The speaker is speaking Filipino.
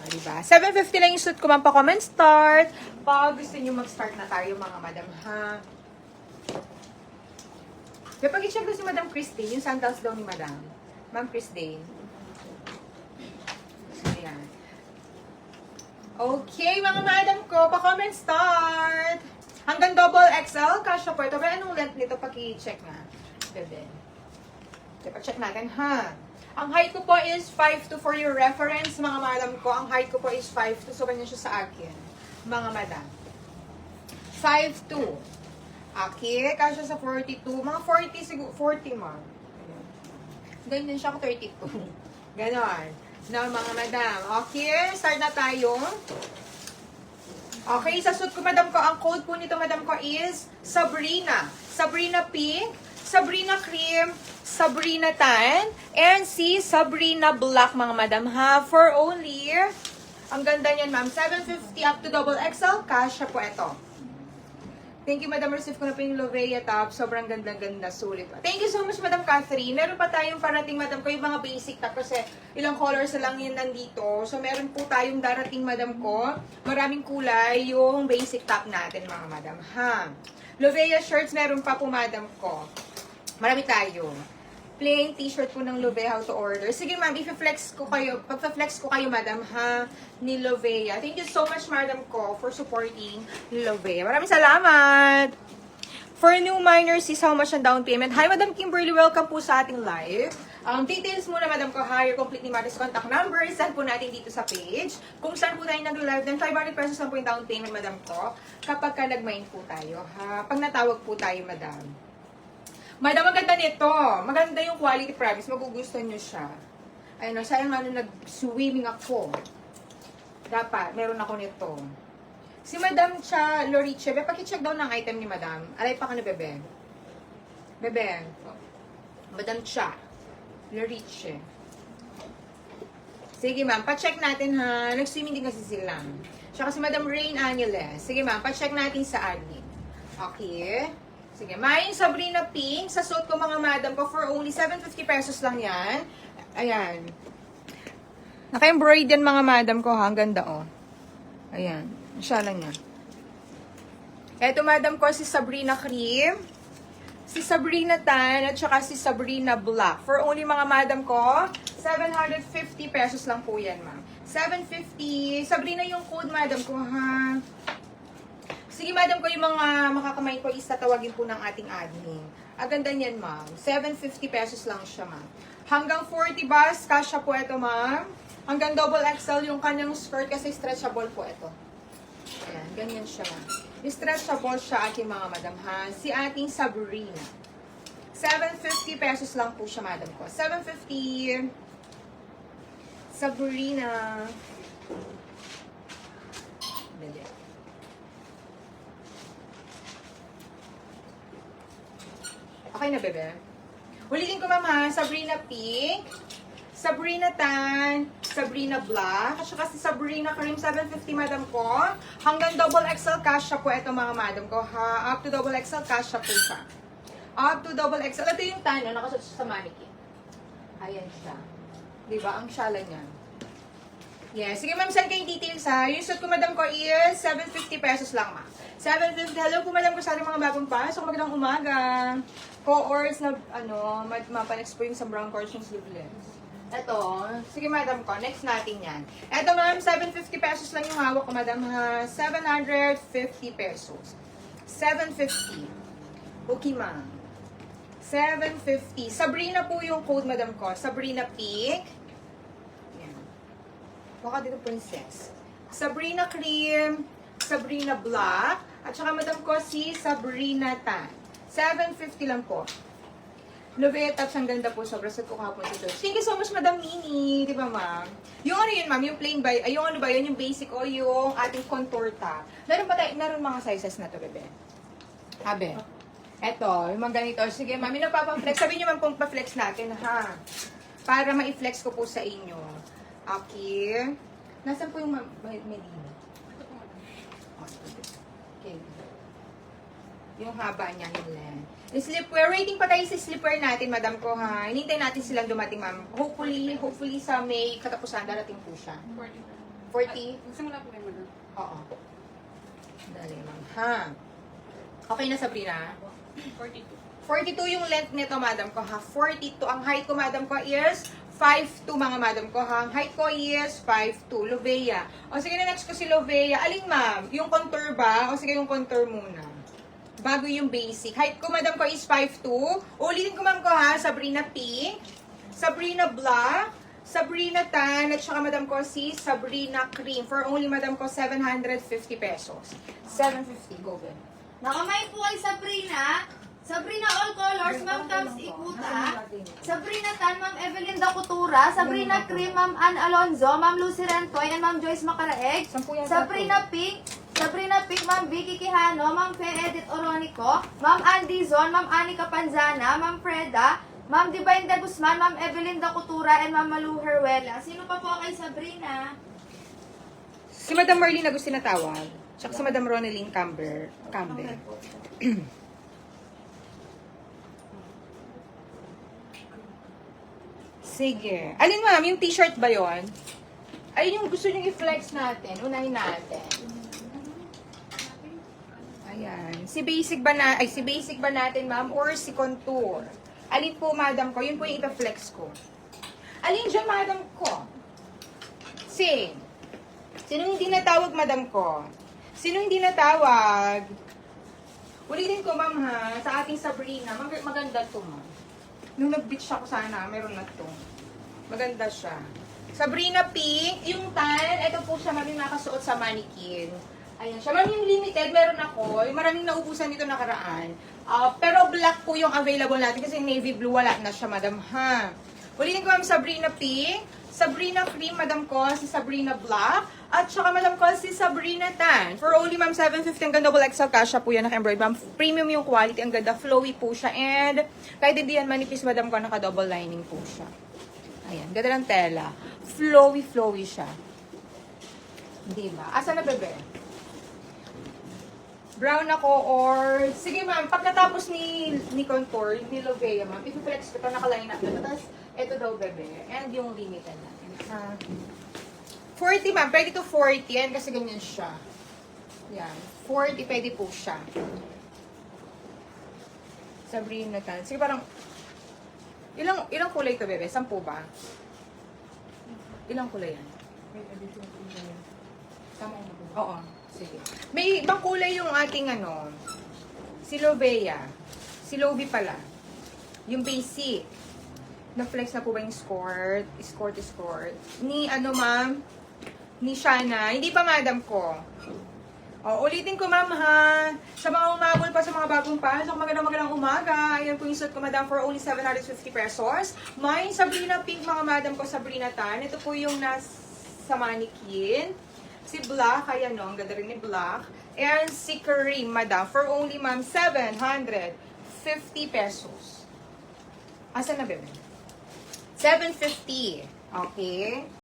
Diba? 7:50 lang yung suit ko, ma'am. Pa-comment start. Pag gusto nyo mag-start na tayo, mga madam, ha? Kapag i-check ko si Madam Christine, yung sandals daw ni Madam. Ma'am Christine. Ayan. Okay, mga madam ko, pa-comment start. Hanggang double XL, kasya po ito. Pero anong length nito? Paki-check nga. Bebe. Pa-check natin, ha? Ang height ko po is 5'2" for your reference, mga madam ko. Ang height ko po is 5'2", so ganyan siya sa akin, mga madam. 5'2". Okay, kasya sa 42. Mga 40 siguro, 40 ma'am. Ganyan siya ako 32. Ganon. Na mga madam. Okay, start na tayo. Okay, sa suit ko, madam ko, ang code po nito, madam ko, is Sabrina. Sabrina Pink, Sabrina Cream, Sabrina Tan, and si Sabrina Black, mga madam, ha? For only, ang ganda niyan, ma'am, 750 up to double XL, kasya po ito. Thank you, madam. Receive ko na po yung Lovea top. Sobrang ganda-ganda, sulit. Thank you so much, Madam Catherine. Meron pa tayong parating, madam ko, yung mga basic top kasi ilang colors lang yun nandito. So, meron po tayong darating, madam ko. Maraming kulay yung basic top natin, mga madam, ha? Lovea shirts, meron pa po, madam ko. Marami tayo. Plain t-shirt po ng Lovea, how to order. Sige, ma'am, i-flex ko kayo. Pag-flex ko kayo, madam, ha, ni Lovea. Thank you so much, madam ko, for supporting Lovea. Maraming salamat! For new minors, is how much ang down payment? Hi, Madam Kimberly. Welcome po sa ating live. Details muna, madam ko, ha, your complete ni Maris contact number. Send po natin dito sa page. Kung saan po tayo nag-live, then 500 pesos lang po yung down payment, madam ko, kapag ka nag-mine po tayo, ha. Pag natawag po tayo, madam. Madam, maganda nito. Maganda yung quality, promise. Magugustuhan nyo siya. Ayun, sayang nga nung nag-swimming ako. Dapat, meron ako nito. Si Madam Cha Loriche, pakicheck daw ng item ni Madam. Alay pa ka na, bebe. Bebe. Madam Cha Loriche. Sige, ma'am. Pa-check natin, ha. Nag-swimming din kasi sila. Tsaka si Madam Rain Anules. Sige, ma'am. Pa-check natin sa admin. Okay. Sige, may Sabrina Pink. Sa suit ko, mga madam ko, for only 750 pesos lang yan. Ayan. Naka-embroid yan, mga madam ko, ha. Ang ganda, oh. Ayan. Siya lang yan. Eto, madam ko, si Sabrina Cream, si Sabrina Tan, at saka si Sabrina Black. For only, mga madam ko, 750 pesos lang po yan, ma'am. 750. Sabrina yung code, madam ko, ha. Sige, madam ko, yung mga makakamay ko is tatawagin po ng ating admin. Aganda niyan, ma'am. 750 pesos lang siya, ma'am. Hanggang 40 bus, kasya po ito, ma'am. Hanggang double XL yung kanyang skirt kasi stretchable po ito. Ayan, ganyan siya, ma'am. Stretchable siya ating mga madam, ha. Si ating Sabrina. 750 pesos lang po siya, madam ko. 750. Sabrina. Dali. Okay na, bebe. Ulitin ko, ma'am, ha. Sabrina Pink, Sabrina Tan, Sabrina Black, at saka si Sabrina Cream, 750, madam ko. Hanggang double XL kasya po ito, mga madam ko, ha. Up to double XL kasya po siya. Up to double XL. Ito yung tan, nakasuot sa mannequin. Ayan siya. Diba? Ang syala niya. Yes. Sige, ma'am, send kayong details, ha. Yung suit ko, madam ko, is 750 pesos lang, ma'am. 750. Hello po, madam ko, sa ating mga bagong pasok. Magandang umaga. Co-ors na, mapanex po yung sa brown course yung sleeveless. Ito. Sige, madam ko. Next natin yan. Ito, ma'am, 750 pesos lang yung hawak ko, madam, ha. 750 pesos. 750. Okay, ma'am. 750. Sabrina po yung code, madam ko. Sabrina Pink. Yan. Baka dito, princess. Sabrina Cream. Sabrina Black. At saka, madam ko, si Sabrina Tan. 750 lang po. Lovea tops, ang ganda po. Sobrang sad ko kahapon dito. Thank you so much, Madam Nini. Di ba, ma'am? Yung ano yun, ma'am? Yung plain ba? Yung ano ba yun? Yung basic o yung ating contour top. Meron ba tayo? Meron mga sizes na to, bebe. Habe. Eto, yung mga ganito. Sige, ma'am. Yung nagpapaflex. Sabi niyo, ma'am, kung pa-flex natin, ha? Para ma-flex ko po sa inyo. Okay. Nasaan po yung Medina? Okay. Yung haba niya, yung length. Yung slipwear, waiting pa tayo sa slipwear natin, madam ko ha. Hinintay natin silang dumating, ma'am. Hopefully sa May katapusan, darating po siya. 40? Magsimula po kayo, madam. Oo. Dali, ma'am. Ha? Okay na, Sabrina? 42. 42 yung length nito, madam ko ha. 42. Ang height ko, madam ko, is 5'2", mga madam ko ha. Ang height ko is 5'2". Lovea. O sige na, next ko si Lovea. Alin, ma'am? Yung contour ba? O sige, yung contour muna. Bago yung basic. Height ko, madam ko, is 5'2". Ulitin ko, ma'am ko ha. Sabrina Pink, Sabrina Black, Sabrina Tan, at saka madam ko si Sabrina Cream. For only, madam ko, 750 pesos. 750. Go, Ben. Nakamay po kay Sabrina. Sabrina All Colors, Ma'am Tams Ikuta. Sabrina Tan, Ma'am Evelyn Dacutura. Sabrina Cream, Ma'am Ann Alonzo. Ma'am Lucy Rentoy, and Ma'am Joyce Macaraeg. Sabrina Pink, Ma'am Vicky Quijano. Ma'am Fe Edith Oronico. Ma'am Andy Zon, Ma'am Anika Panzana. Ma'am Freda. Ma'am Divine De Guzman, Ma'am Evelyn Dacutura, and Ma'am Malu Heruela. Sino pa po kay Sabrina? Si Madam Marlene Agustin na tawag. Tsaka si Madam Roneline Campbell. Sige. Alin, ma'am? Yung t-shirt ba yon? Ayun yung gusto nyo i-flex natin. Unahin natin. Ayan. Si basic ba natin, ma'am? Or si contour? Alin po, madam ko? Yun po yung ita-flex ko. Alin dyan, madam ko? Sino hindi natawag, madam ko? Sino hindi natawag? Ulitin ko, ma'am, ha? Sa ating Sabrina. Maganda to, ma'am. Nung nag-beach ako sana, meron na to. Maganda siya. Sabrina Pink, yung tan, ito po siya, mami nakasuot sa mannequin. Ayan siya. Mami, yung limited, meron ako. Yung maraming naubusan dito nakaraan. Pero black po yung available natin kasi navy blue, wala na siya, madam, ha? Ulitin ko, ma'am, Sabrina Pink, Sabrina Cream, madam ko, si Sabrina Black, at saka madam ko, si Sabrina Tan. For only, ma'am, 750, ang ganda, double XL kasha po yan, naka-embroid, ma'am. Premium yung quality, ang ganda, flowy po siya. And, kahit hindi yan manipis, madam ko, naka-double lining po siya. Ayan, ganda ng tela. Flowy siya. Diba? Asa na, bebe? Brown ako or... Sige, ma'am, pagkatapos ni contour, ni Lovea, ma'am, i-flex ko ito, naka-line up na. Tapos, ito daw, bebe. And yung limited natin. 40, ma'am. Pwede to 40. Yan, kasi ganyan siya. Yan. 40, pwede po siya. Sabrina Tan. Sige, parang... Ilang kulay to, bebe? 10 ba? Ilang kulay yan? Oo. Sige. May ibang kulay yung ating ano. Si Lovea. Si Lovie pala. Yung basic. Na-flex na po ba yung skirt? Skirt. Ni ano, ma'am? Ni Shana. Hindi pa, madam ko. Ulitin ko, ma'am, ha? Sa mga umabol pa sa mga bagong pasok, magandang umaga. Ayan po yung suit ko, madam, for only 750 pesos. Mine, Sabrina Pink, mga madam ko, Sabrina Tan. Ito po yung nasa mannequin. Si Black, ayan no, ang ganda rin ni Black. And si Kareem, madam, for only, ma'am, 750 pesos. Asa na, bebe? 750. Okay.